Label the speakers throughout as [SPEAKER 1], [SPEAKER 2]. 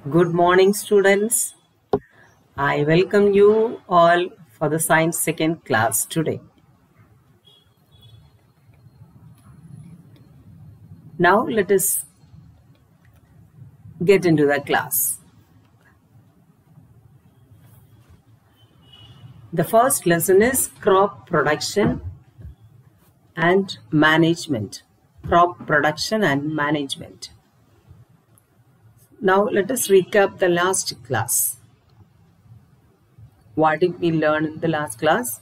[SPEAKER 1] Good morning, students. I welcome you all for the science second class today. Now let us get into the class. The first lesson is crop production and management. Crop production and management. Now let us recap the last class. What did we learn in the last class?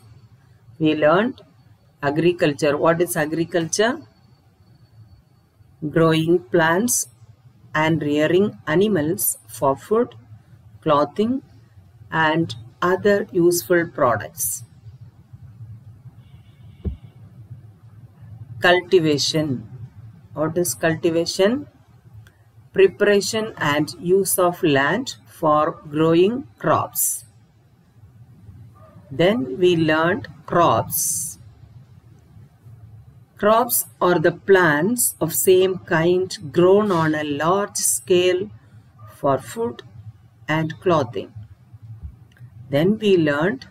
[SPEAKER 1] We learned agriculture. What is agriculture? Growing plants and rearing animals for food, clothing, and other useful products. Cultivation. What is cultivation? Preparation and use of land for growing crops. Then we learned crops. Crops are the plants of same kind grown on a large scale for food and clothing. Then we learned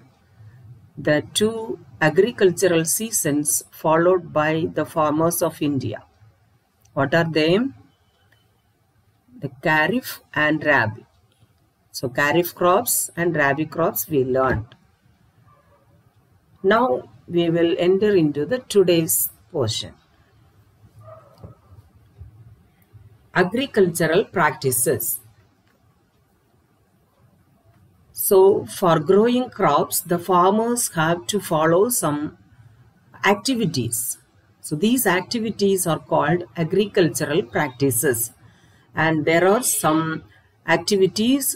[SPEAKER 1] the two agricultural seasons followed by the farmers of India. What are they? The Kharif and Rabi. So Kharif crops and Rabi crops we learned. Now we will enter into the today's portion. Agricultural practices. So for growing crops, the farmers have to follow some activities. So these activities are called agricultural practices. And there are some activities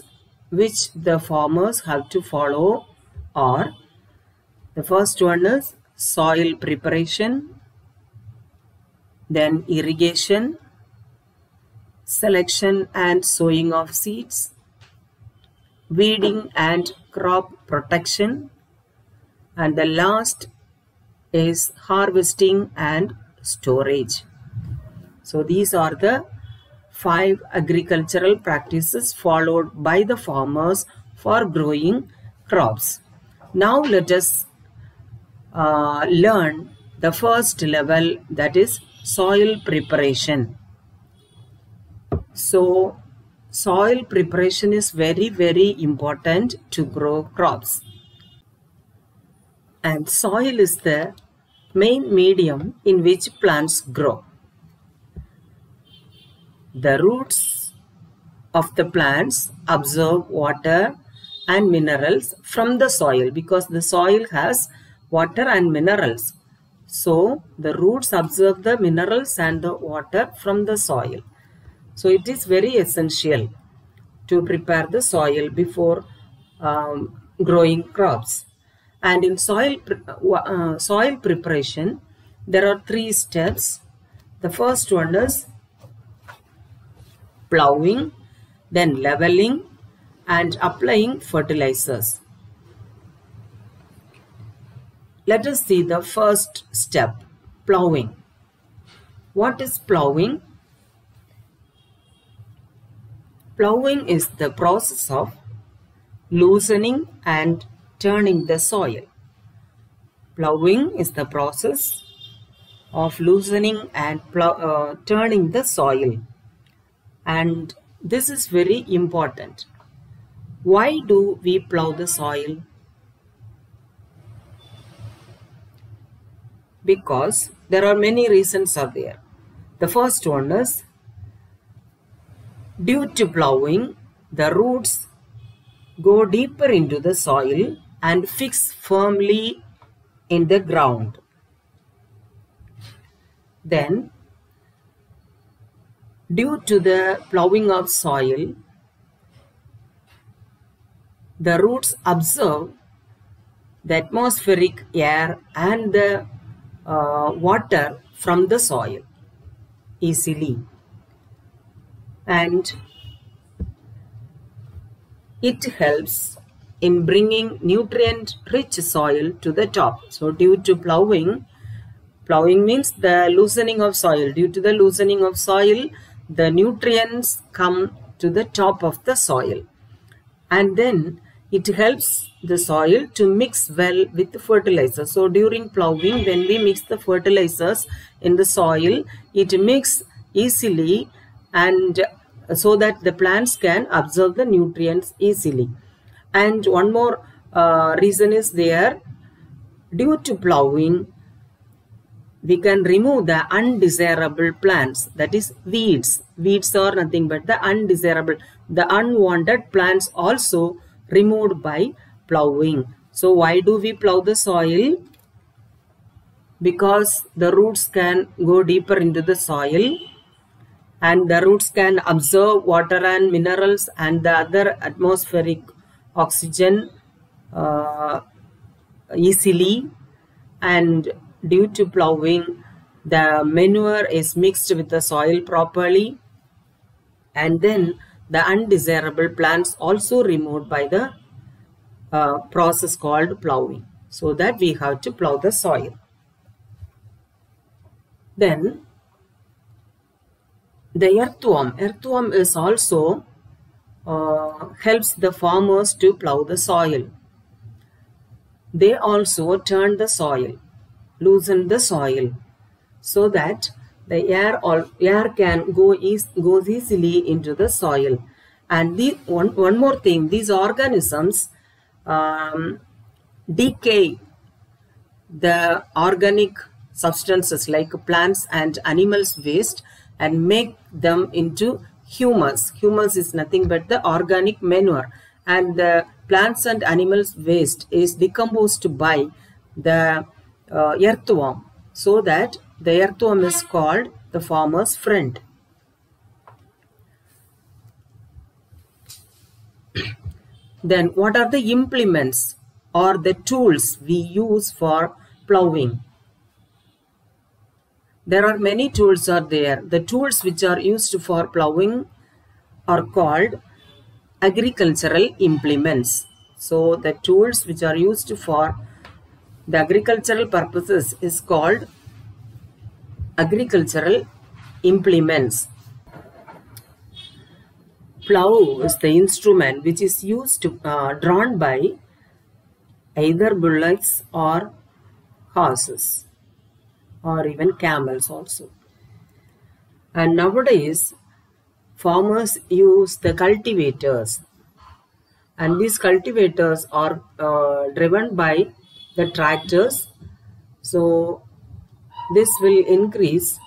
[SPEAKER 1] which the farmers have to follow are: the first one is soil preparation, then irrigation, selection and sowing of seeds, weeding and crop protection, and the last is harvesting and storage. So these are the 5 agricultural practices followed by the farmers for growing crops. Now let us learn the first level, that is soil preparation. So soil preparation is very important to grow crops. And soil is the main medium in which plants grow. The roots of the plants absorb water and minerals from the soil because the soil has water and minerals. So the roots absorb the minerals and the water from the soil. So it is very essential to prepare the soil before growing crops. And in soil preparation, there are 3 steps. The first one is plowing, then leveling and applying fertilizers. Let us see the first step, plowing. What is plowing? Plowing is the process of loosening and turning the soil. Plowing is the process of loosening and turning the soil. And this is very important. Why do we plow the soil? Because there are many reasons are there. The first one is, due to plowing, the roots go deeper into the soil and fix firmly in the ground. Then, due to the plowing of soil, the roots absorb the atmospheric air and the water from the soil easily, and it helps in bringing nutrient-rich soil to the top. So due to plowing means the loosening of soil. Due to the loosening of soil, the nutrients come to the top of the soil. And then it helps the soil to mix well with the fertilizer. So during plowing, when we mix the fertilizers in the soil, it mixes easily, and so that the plants can absorb the nutrients easily. And one more reason is there. Due to plowing, we can remove the undesirable plants, that is weeds. Weeds are nothing but the undesirable, the unwanted plants also removed by plowing. So why do we plow the soil? Because the roots can go deeper into the soil, and the roots can absorb water and minerals and the other atmospheric oxygen easily. And due to plowing, the manure is mixed with the soil properly, and then the undesirable plants also removed by the process called plowing. So that we have to plow the soil. Then the earthworm. Earthworm is also helps the farmers to plow the soil. They also turn the soil, loosen the soil, so that the air can goes easily into the soil. And one more thing, these organisms decay the organic substances like plants and animals waste and make them into humus. Humus is nothing but the organic manure, and the plants and animals waste is decomposed by the earthworm, so that the earthworm is called the farmer's friend. Then what are the implements or the tools we use for plowing? There are many tools are there. The tools which are used for plowing are called agricultural implements. So the tools which are used for the agricultural purposes is called agricultural implements. Plow is the instrument which is used drawn by either bullocks or horses, or even camels also. And nowadays farmers use the cultivators, and these cultivators are driven by the tractors. So this will increase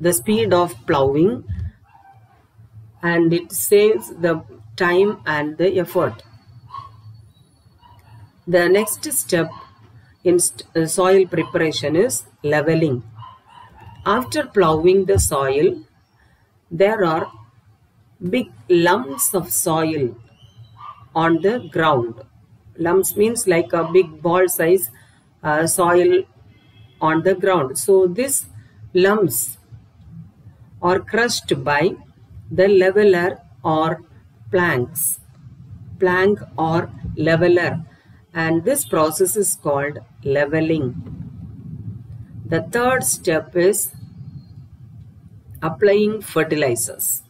[SPEAKER 1] the speed of plowing, and it saves the time and the effort. The next step in soil preparation is leveling. After plowing the soil, there are big lumps of soil on the ground. Lumps means like a big ball size soil on the ground. So these lumps are crushed by the leveler or plank or leveler, and this process is called leveling. The third step is applying fertilizers.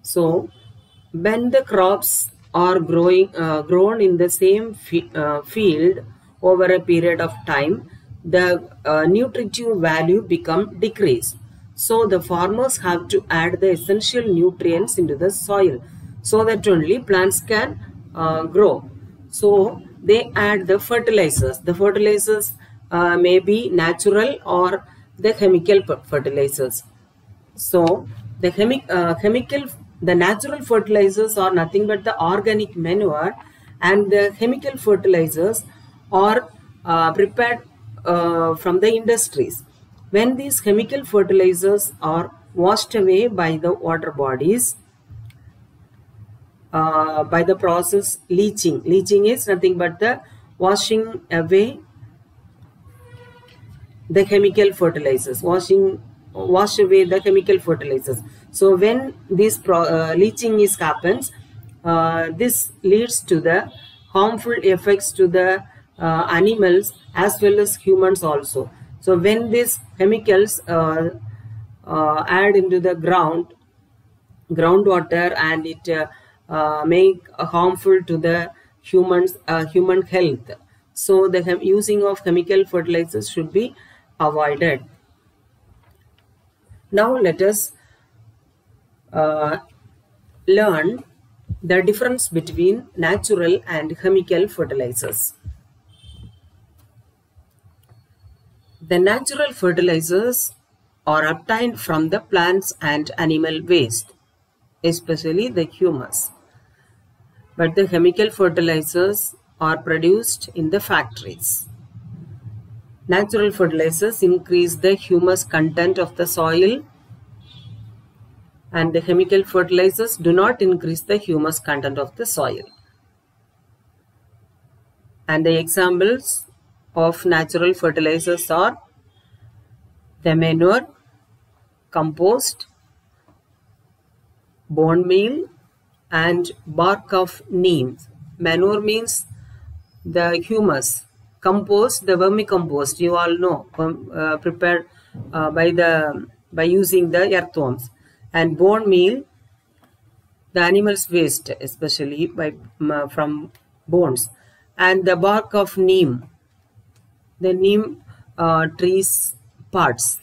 [SPEAKER 1] So when the crops are grown in the same field over a period of time, the nutritive value become decreased. So the farmers have to add the essential nutrients into the soil, so that only plants can grow. So they add the fertilizers. The fertilizers may be natural or the chemical fertilizers. So the natural fertilizers are nothing but the organic manure, and the chemical fertilizers are prepared from the industries. When these chemical fertilizers are washed away by the water bodies, by the process leaching. Leaching is nothing but the washing away the chemical fertilizers, wash away the chemical fertilizers. So when this leaching happens, this leads to the harmful effects to the animals as well as humans also. So when these chemicals add into the groundwater, and it make harmful to the human health, so the using of chemical fertilizers should be avoided. Now let us learn the difference between natural and chemical fertilizers. The natural fertilizers are obtained from the plants and animal waste, especially the humus. But the chemical fertilizers are produced in the factories. Natural fertilizers increase the humus content of the soil, and the chemical fertilizers do not increase the humus content of the soil. And the examples of natural fertilizers are the manure, compost, bone meal, and bark of neem. Manure means the humus. Compost, the vermicompost, you all know, prepared by using the earthworms. And bone meal, the animal's waste, especially from bones. And the bark of neem, the neem trees parts.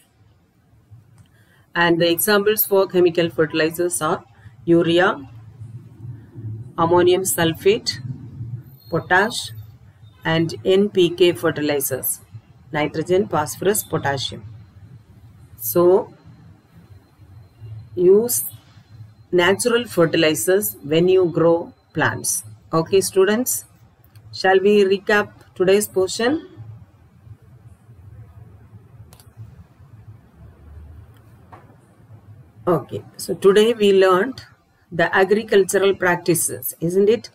[SPEAKER 1] And the examples for chemical fertilizers are urea, ammonium sulfate, potash, and NPK fertilizers, nitrogen, phosphorus, potassium. So use natural fertilizers when you grow plants. Okay, students, shall we recap today's portion? Okay, so today we learned the agricultural practices, isn't it?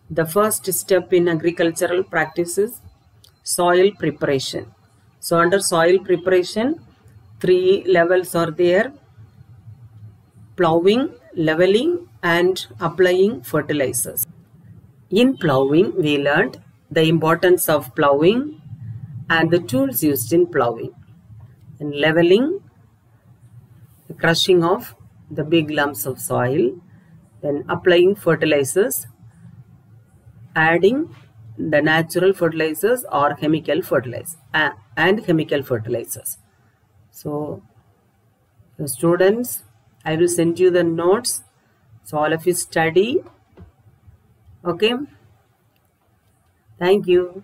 [SPEAKER 1] The first step in agricultural practices, soil preparation. So under soil preparation, 3 levels are there: plowing, leveling, and applying fertilizers. In plowing, we learned the importance of plowing and the tools used in plowing. In leveling, the crushing of the big lumps of soil. Then applying fertilizers, adding the natural fertilizers or chemical fertilizers and chemical fertilizers. So the students, I will send you the notes, so all of you study. Okay, thank you.